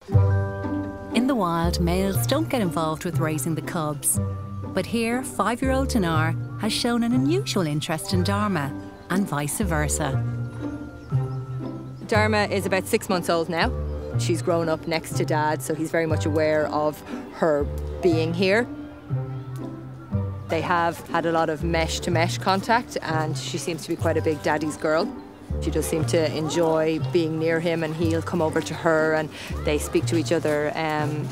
In the wild, males don't get involved with raising the cubs. But here, 5-year-old Dinar has shown an unusual interest in Dharma, and vice versa. Dharma is about 6 months old now. She's grown up next to Dad, so he's very much aware of her being here. They have had a lot of mesh-to-mesh contact, and she seems to be quite a big daddy's girl. She does seem to enjoy being near him, and he'll come over to her, and they speak to each other.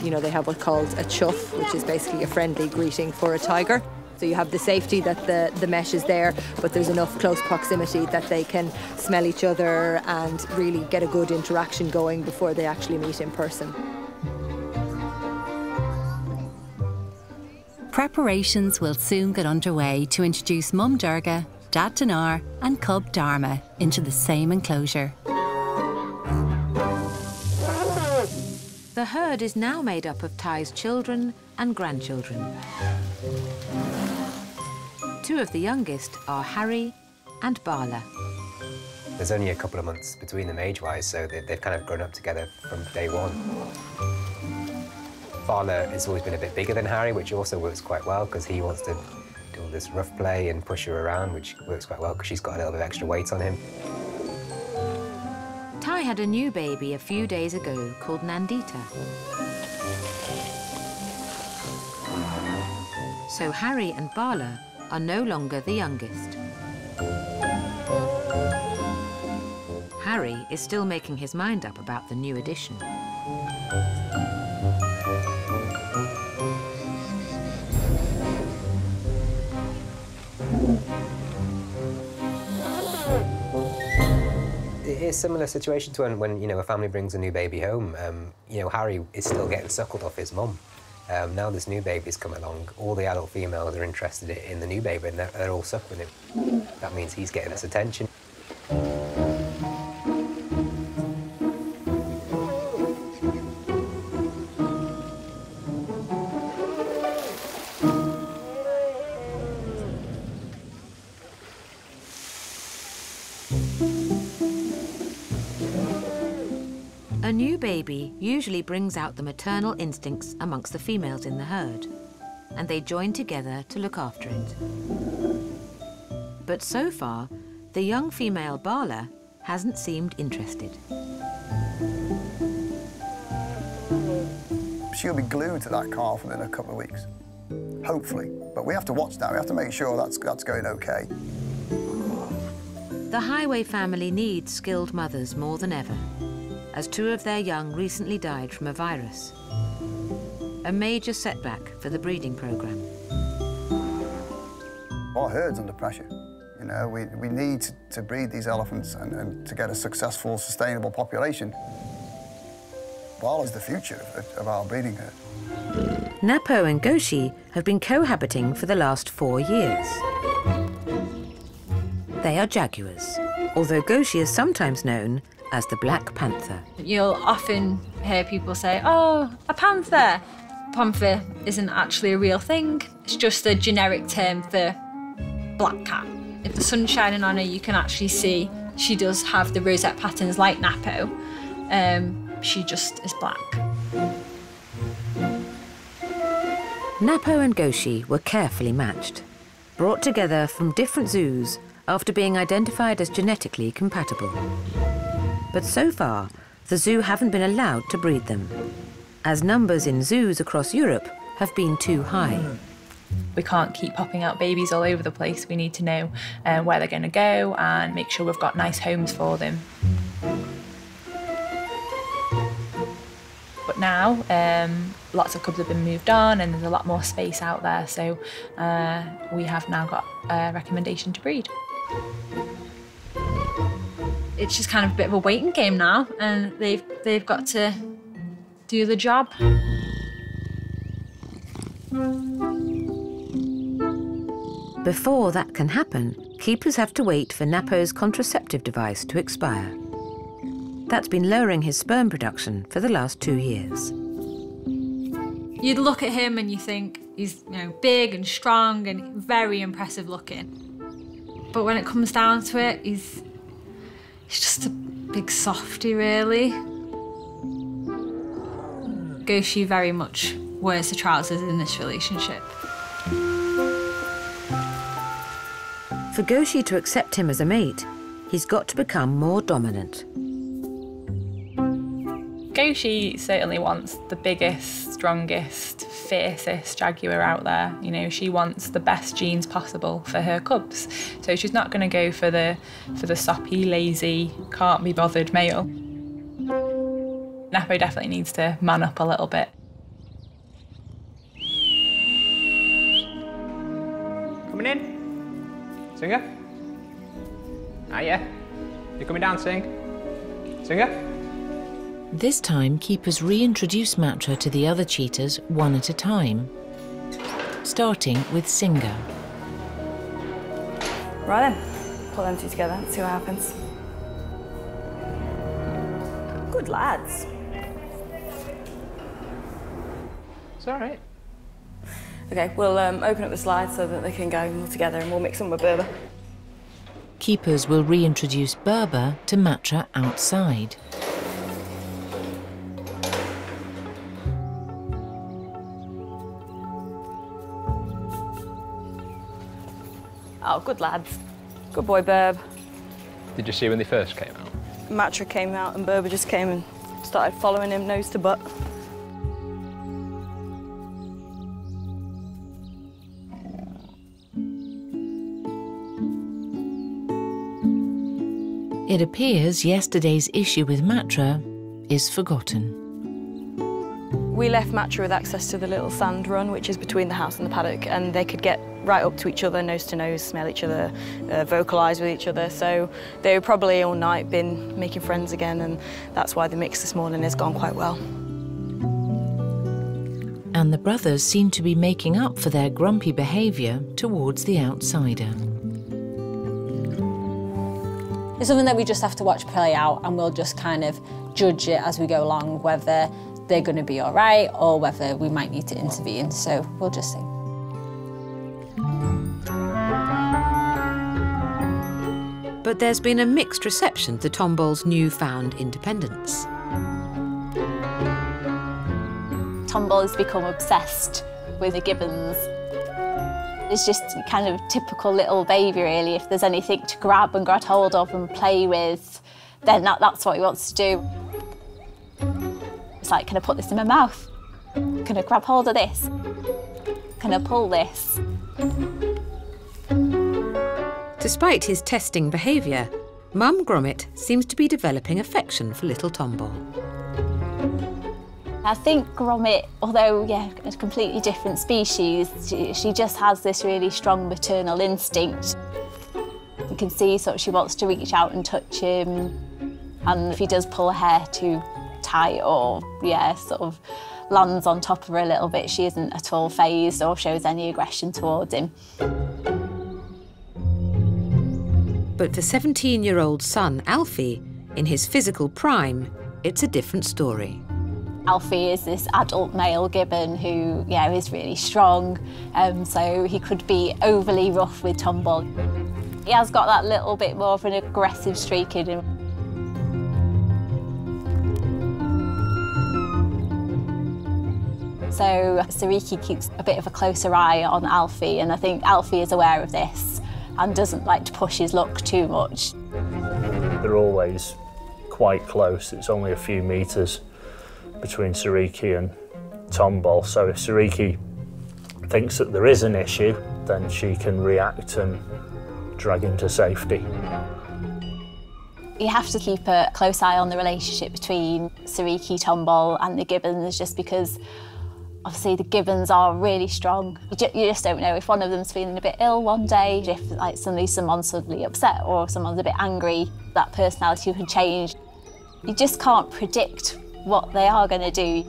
You know, they have what's called a chuff, which is basically a friendly greeting for a tiger. So you have the safety that the mesh is there, but there's enough close proximity that they can smell each other and really get a good interaction going before they actually meet in person. Preparations will soon get underway to introduce Mum Durga, Dad Dinar and cub Dharma into the same enclosure. The herd is now made up of Ty's children and grandchildren. 2 of the youngest are Harry and Bala. There's only a couple of months between them age-wise, so they've kind of grown up together from day one. Bala has always been a bit bigger than Harry, which also works quite well because he wants to do all this rough play and push her around, which works quite well because she's got a little bit of extra weight on him. Ty had a new baby a few days ago called Nandita. So Harry and Bala are no longer the youngest. Harry is still making his mind up about the new addition. It is a similar situation to when you know, a family brings a new baby home. You know, Harry is still getting suckled off his mum. Now this new baby's come along, all the adult females are interested in the new baby and they're all suckling him. That means he's getting this attention. A new baby usually brings out the maternal instincts amongst the females in the herd, and they join together to look after it. But so far, the young female Bala hasn't seemed interested. She'll be glued to that calf within a couple of weeks, hopefully. But we have to watch that. We have to make sure that's going okay. The Highway family needs skilled mothers more than ever, as 2 of their young recently died from a virus. A major setback for the breeding programme. Our herd's under pressure. You know, we need to breed these elephants and to get a successful, sustainable population. Bala's the future of our breeding herd. Napo and Goshi have been cohabiting for the last 4 years. They are jaguars, although Goshi is sometimes known as the Black Panther. You'll often hear people say, oh, a panther. Panther isn't actually a real thing. It's just a generic term for black cat. If the sun's shining on her, you can actually see she does have the rosette patterns like Napo. She just is black. Napo and Goshi were carefully matched, brought together from different zoos after being identified as genetically compatible. But so far, the zoo haven't been allowed to breed them, as numbers in zoos across Europe have been too high. We can't keep popping out babies all over the place. We need to know where they're going to go and make sure we've got nice homes for them. But now, lots of cubs have been moved on and there's a lot more space out there, so we have now got a recommendation to breed. It's just kind of a bit of a waiting game now, and they've got to do the job. Before that can happen, keepers have to wait for Napo's contraceptive device to expire. That's been lowering his sperm production for the last 2 years. You'd look at him and you think he's, you know, big and strong and very impressive looking. But when it comes down to it, he's just a big softie, really. Goshi very much wears the trousers in this relationship. For Goshi to accept him as a mate, he's got to become more dominant. Goshi certainly wants the biggest, strongest, fiercest jaguar out there. You know, she wants the best genes possible for her cubs. So she's not going to go for the soppy, lazy, can't be bothered male. Napo definitely needs to man up a little bit. Coming in? Singer? Ah, yeah. You coming down, Sing? Singer? This time, keepers reintroduce Matra to the other cheetahs one at a time, starting with Singer. Right then, pull them two together and see what happens. Good lads. It's all right. Okay, we'll open up the slide so that they can go all together and we'll mix them with Berber. Keepers will reintroduce Berber to Matra outside. Oh, good lads. Good boy, Berb. Did you see when they first came out? Matra came out and Berber just came and started following him nose to butt. It appears yesterday's issue with Matra is forgotten. We left Matra with access to the little sand run, which is between the house and the paddock, and they could get right up to each other, nose to nose, smell each other, vocalise with each other. So they've probably all night been making friends again, and that's why the mix this morning has gone quite well. And the brothers seem to be making up for their grumpy behaviour towards the outsider. It's something that we just have to watch play out, and we'll just kind of judge it as we go along, whether they're going to be all right or whether we might need to intervene. So we'll just see. But there's been a mixed reception to Tombol's newfound independence. Tombol has become obsessed with the gibbons. It's just kind of typical little baby, really. If there's anything to grab and grab hold of and play with, then that's what he wants to do. It's like, can I put this in my mouth? Can I grab hold of this? Can I pull this? Despite his testing behaviour, Mum Gromit seems to be developing affection for little Tombol. I think Gromit, although, yeah, a completely different species, she just has this really strong maternal instinct. You can see sort of she wants to reach out and touch him, and if he does pull her hair too tight or, yeah, sort of lands on top of her a little bit, she isn't at all fazed or shows any aggression towards him. But for 17-year-old son Alfie, in his physical prime, it's a different story. Alfie is this adult male gibbon who, yeah, is really strong, so he could be overly rough with Tombol. He has got that little bit more of an aggressive streak in him. So Sariki keeps a bit of a closer eye on Alfie, and I think Alfie is aware of this and doesn't like to push his luck too much. They're always quite close. It's only a few metres between Sariki and Tombol, so if Sariki thinks that there is an issue, then she can react and drag him to safety. You have to keep a close eye on the relationship between Sariki, Tombol and the gibbons, just because obviously the gibbons are really strong. You just don't know if one of them's feeling a bit ill one day, if like someone's suddenly upset or someone's a bit angry, that personality could change. You just can't predict what they are going to do.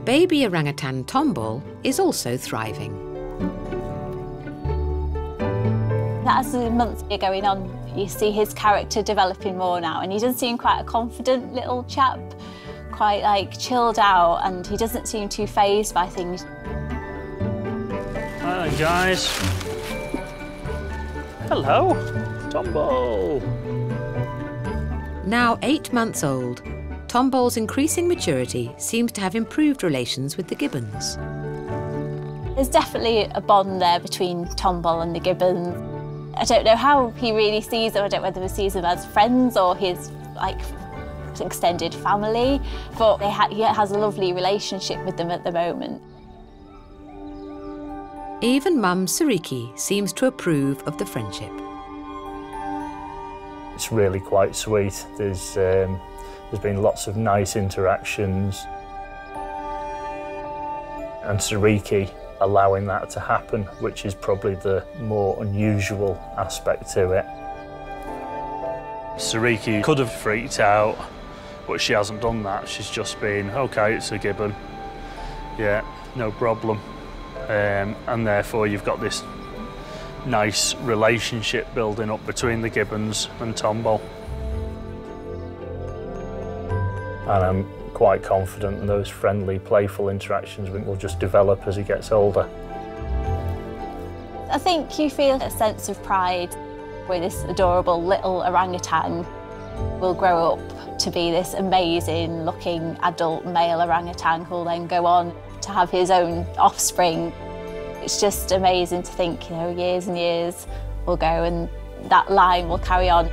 Baby orangutan Tombol is also thriving. As the months are going on, you see his character developing more now, and he does seem quite a confident little chap, quite like chilled out, and he doesn't seem too fazed by things. Hi. Morning, guys. Hello, Tomball. Now 8 months old, Tomball's increasing maturity seems to have improved relations with the gibbons. There's definitely a bond there between Tomball and the gibbons. I don't know how he really sees them. I don't know whether he sees them as friends or his extended family, but he has a lovely relationship with them at the moment. Even Mum Sariki seems to approve of the friendship. It's really quite sweet. There's been lots of nice interactions, and Sariki allowing that to happen, which is probably the more unusual aspect to it. Sariki could have freaked out, but she hasn't done that. She's just been, okay, it's a gibbon. Yeah, no problem. And therefore you've got this nice relationship building up between the gibbons and Tomball. And I'm quite confident those friendly, playful interactions will just develop as he gets older. I think you feel a sense of pride where this adorable little orangutan will grow up to be this amazing looking adult male orangutan who will then go on to have his own offspring. It's just amazing to think, years and years will go and that line will carry on.